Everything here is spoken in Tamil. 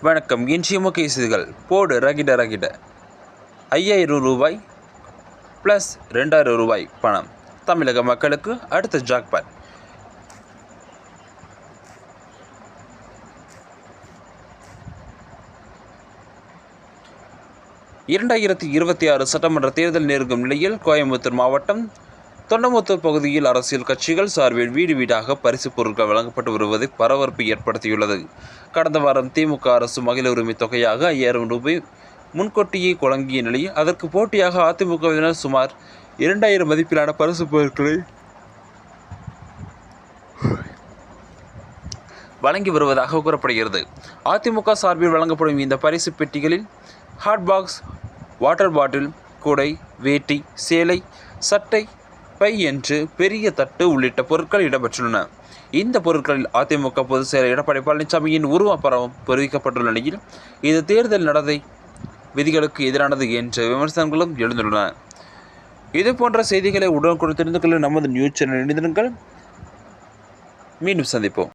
வணக்கம். இன்றைய முக்கிய செய்திகள். போடு ரகிட 5000 ரூபாய் ப்ளஸ் 2000 ரூபாய் பணம். தமிழக மக்களுக்கு அடுத்த ஜாக்பாட். (2026) சட்டமன்ற தேர்தல் நெருங்கும் நிலையில் கோயம்புத்தூர் மாவட்டம் தொண்டமுத்தூர் பகுதியில் அரசியல் கட்சிகள் சார்பில் வீடு வீடாக பரிசுப் பொருட்கள் வழங்கப்பட்டு வருவது பரபரப்பை ஏற்படுத்தியுள்ளது. கடந்த வாரம் திமுக அரசு மகளிர் உரிமை தொகையாக 5000 ரூபாய் முன்கூட்டியே வழங்கிய நிலையில் அதற்கு போட்டியாக அதிமுகவினர் சுமார் 2000 மதிப்பிலான பரிசுப் பொருட்களை வழங்கி வருவதாக கூறப்படுகிறது. அதிமுக சார்பில் வழங்கப்படும் இந்த பரிசு பெட்டிகளில் ஹாட்பாக்ஸ், வாட்டர் பாட்டில், குடை, வேட்டி, சேலை, சட்டை, பை என்று பெரிய தட்டு உள்ளிட்ட பொருட்கள் இடம்பெற்றுள்ளன. இந்த பொருட்களில் அதிமுக பொதுச் செயலர் எடப்பாடி பழனிசாமியின் உருவப்படம் பொறிக்கப்பட்டுள்ள நிலையில் இது தேர்தல் நடத்தை விதிகளுக்கு எதிரானது என்ற விமர்சனங்களும் எழுந்துள்ளன. இதுபோன்ற செய்திகளை உடனுக்குடன் தெரிந்து கொள்ள நமது நியூஸ் சேனல் இணைந்திருங்கள். மீண்டும் சந்திப்போம்.